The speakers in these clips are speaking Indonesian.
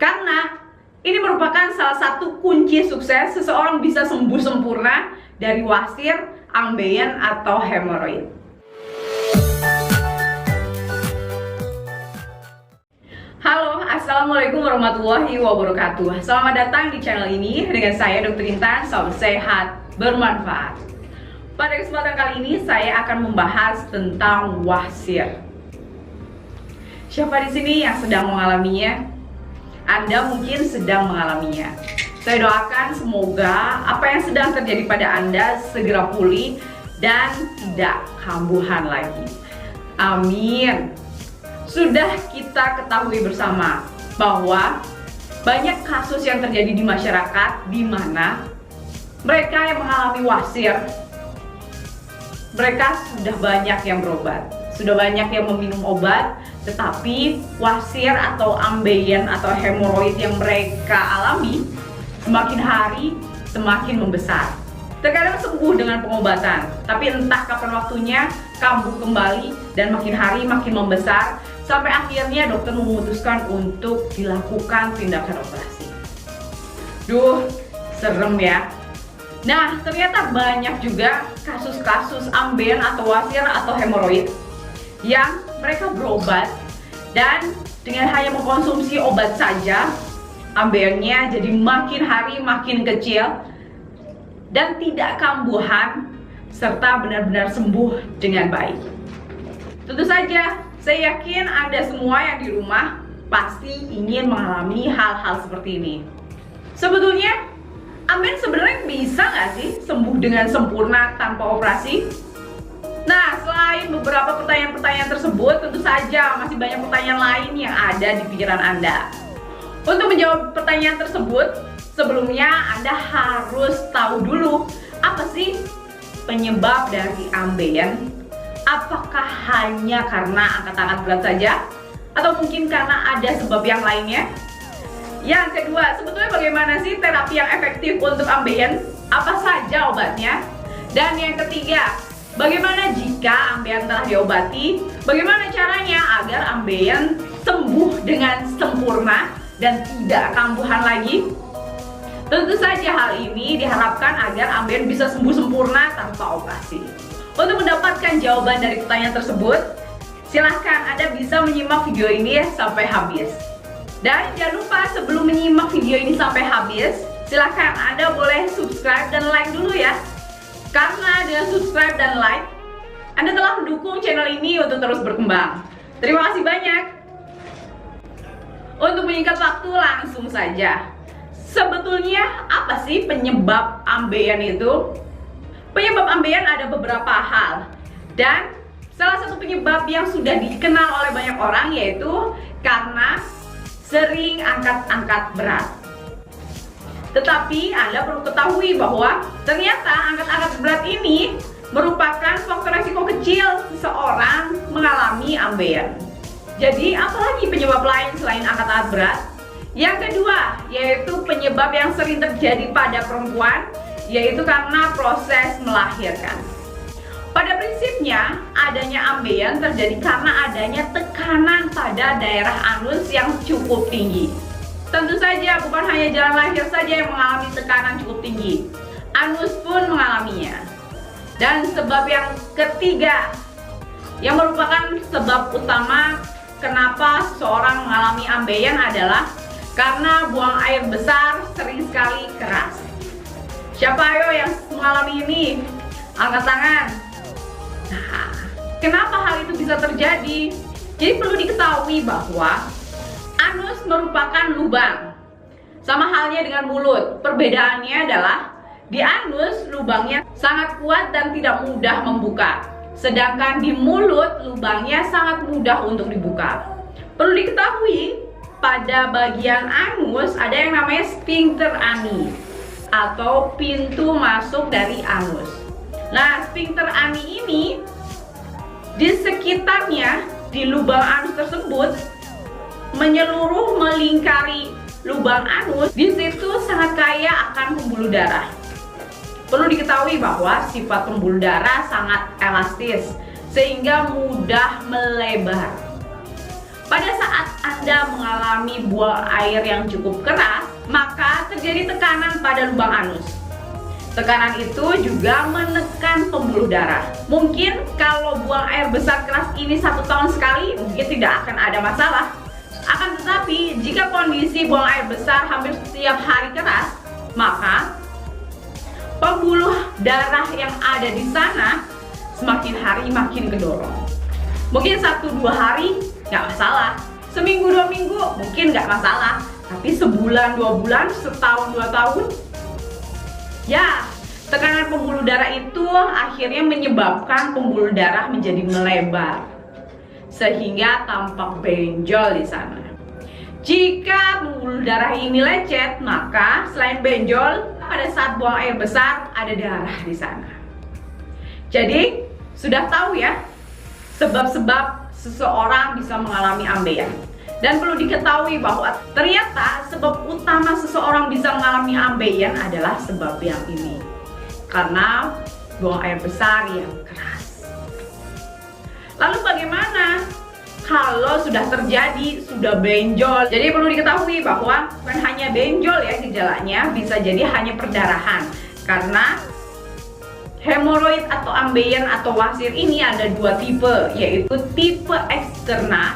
Karena ini merupakan salah satu kunci sukses seseorang bisa sembuh sempurna dari wasir, ambeien, atau hemoroid. Halo, assalamualaikum warahmatullahi wabarakatuh. Selamat datang di channel ini dengan saya Dr. Intan. Salam sehat, bermanfaat. Pada kesempatan kali ini saya akan membahas tentang wasir. Siapa di sini yang sedang mengalaminya? Anda mungkin sedang mengalaminya. Saya doakan semoga apa yang sedang terjadi pada Anda segera pulih dan tidak kambuhan lagi. Amin. Sudah kita ketahui bersama bahwa banyak kasus yang terjadi di masyarakat di mana mereka yang mengalami wasir, mereka sudah banyak yang berobat, sudah banyak yang meminum obat, tetapi wasir atau ambeien atau hemoroid yang mereka alami semakin hari semakin membesar. Terkadang sembuh dengan pengobatan, tapi entah kapan waktunya kambuh kembali dan makin hari makin membesar, sampai akhirnya dokter memutuskan untuk dilakukan tindakan operasi. Duh, serem ya. Nah, ternyata banyak juga kasus-kasus ambeien atau wasir atau hemoroid yang mereka berobat dan dengan hanya mengkonsumsi obat saja, ambeiennya jadi makin hari makin kecil dan tidak kambuhan serta benar-benar sembuh dengan baik. Tentu saja, saya yakin Anda semua yang di rumah pasti ingin mengalami hal-hal seperti ini. Sebetulnya, ambeien sebenarnya bisa nggak sih sembuh dengan sempurna tanpa operasi? Nah, selain beberapa pertanyaan-pertanyaan tersebut, tentu saja masih banyak pertanyaan lain yang ada di pikiran Anda. Untuk menjawab pertanyaan tersebut, sebelumnya Anda harus tahu dulu apa sih penyebab dari ambeien. Apakah hanya karena angkat-angkat berat saja? Atau mungkin karena ada sebab yang lainnya? Yang kedua, sebetulnya bagaimana sih terapi yang efektif untuk ambeien? Apa saja obatnya? Dan yang ketiga, bagaimana jika ambeien telah diobati? Bagaimana caranya agar ambeien sembuh dengan sempurna dan tidak kambuhan lagi? Tentu saja hal ini diharapkan agar ambeien bisa sembuh sempurna tanpa operasi. Untuk mendapatkan jawaban dari pertanyaan tersebut, silahkan Anda bisa menyimak video ini sampai habis. Dan jangan lupa sebelum menyimak video ini sampai habis, silahkan Anda boleh subscribe dan like dulu ya. Karena dengan subscribe dan like, Anda telah mendukung channel ini untuk terus berkembang. Terima kasih banyak. Untuk menyingkat waktu, langsung saja. Sebetulnya apa sih penyebab ambeien itu? Penyebab ambeien ada beberapa hal. Dan salah satu penyebab yang sudah dikenal oleh banyak orang yaitu karena sering angkat-angkat berat. Tetapi Anda perlu ketahui bahwa ternyata angkat-angkat berat ini merupakan faktor resiko kecil seseorang mengalami ambeien. Jadi apalagi penyebab lain selain angkat-angkat berat? Yang kedua, yaitu penyebab yang sering terjadi pada perempuan, yaitu karena proses melahirkan. Pada prinsipnya, adanya ambeien terjadi karena adanya tekanan pada daerah anus yang cukup tinggi. Tentu saja bukan hanya jalan lahir saja yang mengalami tekanan cukup tinggi, anus pun mengalaminya. Dan sebab yang ketiga, yang merupakan sebab utama kenapa seseorang mengalami ambeien adalah karena buang air besar sering sekali keras. Siapa ayo yang mengalami ini? Angkat tangan. Nah, kenapa hal itu bisa terjadi? Jadi perlu diketahui bahwa anus merupakan lubang. Sama halnya dengan mulut. Perbedaannya adalah di anus lubangnya sangat kuat dan tidak mudah membuka. Sedangkan di mulut lubangnya sangat mudah untuk dibuka. Perlu diketahui pada bagian anus ada yang namanya sphincter ani atau pintu masuk dari anus. Nah, sphincter ani ini di sekitarnya di lubang anus tersebut menyeluruh melingkari lubang anus. Di situ sangat kaya akan pembuluh darah. Perlu diketahui bahwa sifat pembuluh darah sangat elastis sehingga mudah melebar. Pada saat Anda mengalami buang air yang cukup keras, maka terjadi tekanan pada lubang anus. Tekanan itu juga menekan pembuluh darah. Mungkin kalau buang air besar keras ini 1 tahun sekali, mungkin tidak akan ada masalah. Akan tetapi, jika kondisi buang air besar hampir setiap hari keras, maka pembuluh darah yang ada di sana semakin hari makin kedorong. Mungkin 1-2 hari nggak masalah, seminggu 2 minggu mungkin nggak masalah, tapi sebulan 2 bulan, setahun 2 tahun, ya tekanan pembuluh darah itu akhirnya menyebabkan pembuluh darah menjadi melebar sehingga tampak benjol di sana. Jika pembuluh darah ini lecet, maka selain benjol, pada saat buang air besar ada darah di sana. Jadi sudah tahu ya sebab-sebab seseorang bisa mengalami ambeien. Dan perlu diketahui bahwa ternyata sebab utama seseorang bisa mengalami ambeien adalah sebab yang ini, karena buang air besar yang keras. Lalu bagaimana kalau sudah terjadi, sudah benjol? Jadi perlu diketahui bahwa bukan hanya benjol ya gejalanya, bisa jadi hanya perdarahan. Karena hemoroid atau ambeien atau wasir ini ada 2 tipe, yaitu tipe eksterna,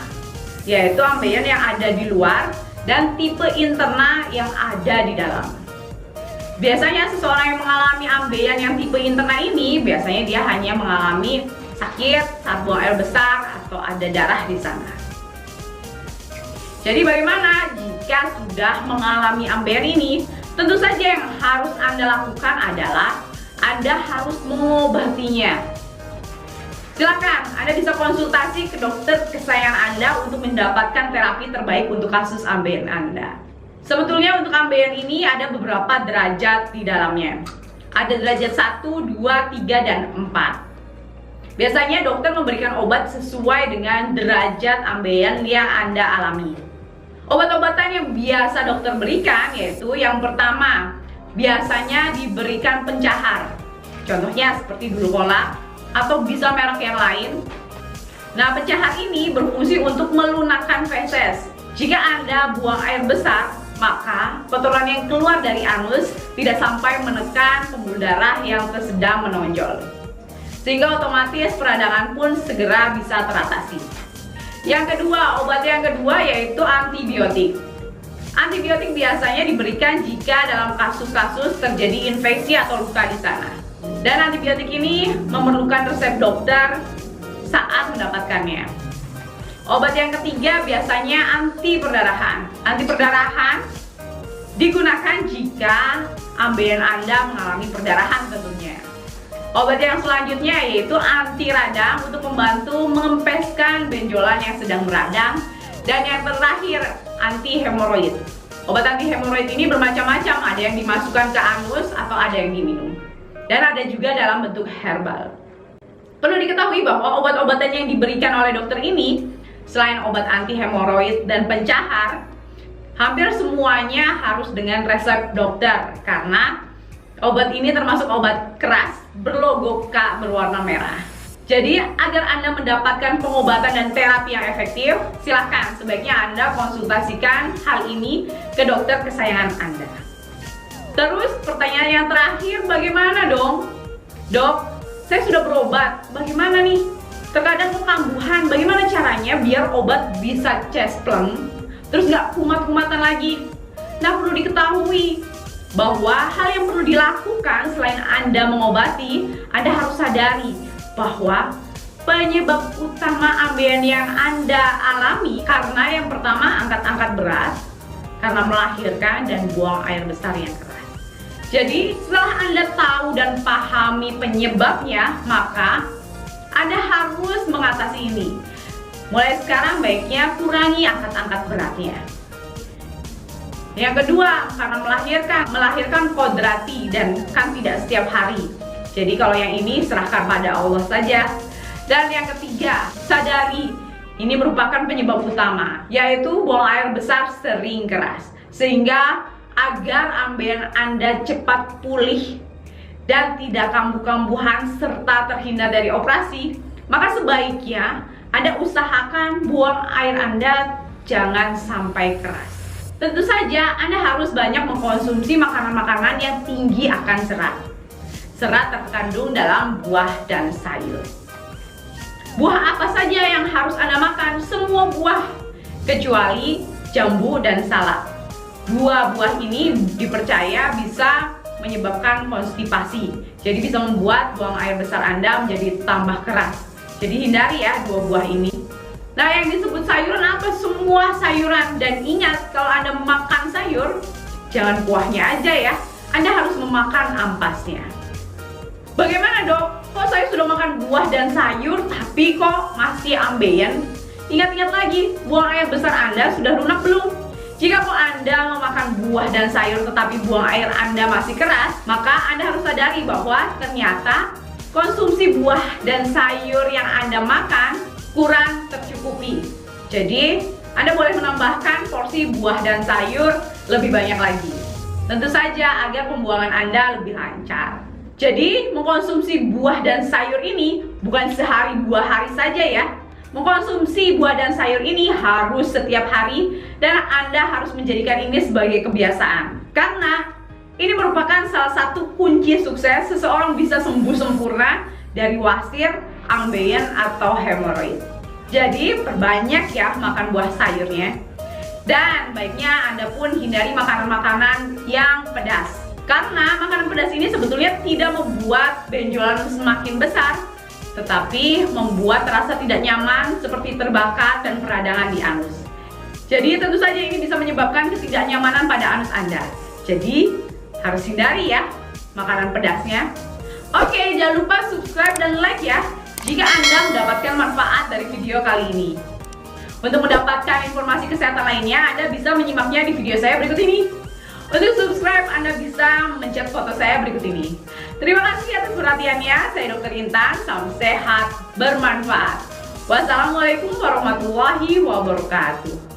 yaitu ambeien yang ada di luar, dan tipe interna yang ada di dalam. Biasanya seseorang yang mengalami ambeien yang tipe interna ini, biasanya dia hanya mengalami sakit saat buang air besar atau ada darah di sana. Jadi bagaimana jika sudah mengalami ambeien ini? Tentu saja yang harus Anda lakukan adalah Anda harus mengobatinya. Silakan, Anda bisa konsultasi ke dokter kesayangan Anda untuk mendapatkan terapi terbaik untuk kasus ambeien Anda. Sebetulnya untuk ambeien ini ada beberapa derajat di dalamnya. Ada derajat 1, 2, 3, dan 4. Biasanya dokter memberikan obat sesuai dengan derajat ambeien yang Anda alami. Obat-obatan yang biasa dokter berikan yaitu yang pertama, biasanya diberikan pencahar. Contohnya seperti glukola atau bisa merek yang lain. Nah, pencahar ini berfungsi untuk melunakkan feses. Jika Anda buang air besar, maka kotoran yang keluar dari anus tidak sampai menekan pembuluh darah yang sedang menonjol, sehingga otomatis peradangan pun segera bisa teratasi. Yang kedua, obat yang kedua yaitu antibiotik. Antibiotik biasanya diberikan jika dalam kasus-kasus terjadi infeksi atau luka di sana. Dan antibiotik ini memerlukan resep dokter saat mendapatkannya. Obat yang ketiga biasanya anti perdarahan. Anti perdarahan digunakan jika ambeien Anda mengalami perdarahan tentunya. Obat yang selanjutnya yaitu anti radang untuk membantu mengempeskan benjolan yang sedang beradang. Dan yang terakhir, anti hemoroid. Obat anti hemoroid ini bermacam-macam, ada yang dimasukkan ke anus atau ada yang diminum. Dan ada juga dalam bentuk herbal. Perlu diketahui bahwa obat-obatan yang diberikan oleh dokter ini, selain obat anti hemoroid dan pencahar, hampir semuanya harus dengan resep dokter, karena obat ini termasuk obat keras berlogo K berwarna merah. Jadi agar Anda mendapatkan pengobatan dan terapi yang efektif, silahkan sebaiknya Anda konsultasikan hal ini ke dokter kesayangan Anda. Terus pertanyaan yang terakhir, bagaimana dong? Dok, saya sudah berobat, bagaimana nih? Terkadang kekambuhan, bagaimana caranya biar obat bisa cespleng, terus nggak kumat-kumatan lagi? Nah, perlu diketahui bahwa hal yang perlu dilakukan selain Anda mengobati, Anda harus sadari bahwa penyebab utama ambeien yang Anda alami karena yang pertama angkat-angkat berat, karena melahirkan dan buang air besar yang keras. Jadi setelah Anda tahu dan pahami penyebabnya, maka Anda harus mengatasi ini. Mulai sekarang baiknya kurangi angkat-angkat beratnya. Yang kedua, karena melahirkan kodrati dan kan tidak setiap hari. Jadi kalau yang ini serahkan pada Allah saja. Dan yang ketiga, sadari ini merupakan penyebab utama, yaitu buang air besar sering keras. Sehingga agar ambeien Anda cepat pulih dan tidak kambuh-kambuhan serta terhindar dari operasi, maka sebaiknya Anda usahakan buang air Anda jangan sampai keras. Tentu saja Anda harus banyak mengkonsumsi makanan-makanan yang tinggi akan serat. Serat terkandung dalam buah dan sayur. Buah apa saja yang harus Anda makan? Semua buah, kecuali jambu dan salak. Dua buah ini dipercaya bisa menyebabkan konstipasi. Jadi bisa membuat buang air besar Anda menjadi tambah keras. Jadi hindari ya dua buah ini. Nah, yang disebut sayuran apa? Semua sayuran. Dan ingat, kalau Anda makan sayur, jangan kuahnya aja ya. Anda harus memakan ampasnya. Bagaimana dok? Kok saya sudah makan buah dan sayur tapi kok masih ambeien? Ingat-ingat lagi, buang air besar Anda sudah lunak belum? Jika Anda memakan buah dan sayur tetapi buang air Anda masih keras, maka Anda harus sadari bahwa ternyata konsumsi buah dan sayur yang Anda makan kurang tercukupi. Jadi, Anda boleh menambahkan porsi buah dan sayur lebih banyak lagi. Tentu saja agar pembuangan Anda lebih lancar. Jadi, mengkonsumsi buah dan sayur ini bukan sehari dua hari saja ya. Mengkonsumsi buah dan sayur ini harus setiap hari dan Anda harus menjadikan ini sebagai kebiasaan. Karena ini merupakan salah satu kunci sukses seseorang bisa sembuh sempurna dari wasir, ambeien, atau hemoroid. Jadi perbanyak ya makan buah sayurnya. Dan baiknya Anda pun hindari makanan-makanan yang pedas. Karena makanan pedas ini sebetulnya tidak membuat benjolan semakin besar, tetapi membuat rasa tidak nyaman seperti terbakar dan peradangan di anus. Jadi tentu saja ini bisa menyebabkan ketidaknyamanan pada anus Anda. Jadi harus hindari ya makanan pedasnya. Oke, jangan lupa subscribe dan like ya jika Anda mendapatkan manfaat dari video kali ini. Untuk mendapatkan informasi kesehatan lainnya, Anda bisa menyimaknya di video saya berikut ini. Untuk subscribe, Anda bisa mencet foto saya berikut ini. Terima kasih atas perhatiannya. Saya Dr. Intan. Salam sehat, bermanfaat. Wassalamualaikum warahmatullahi wabarakatuh.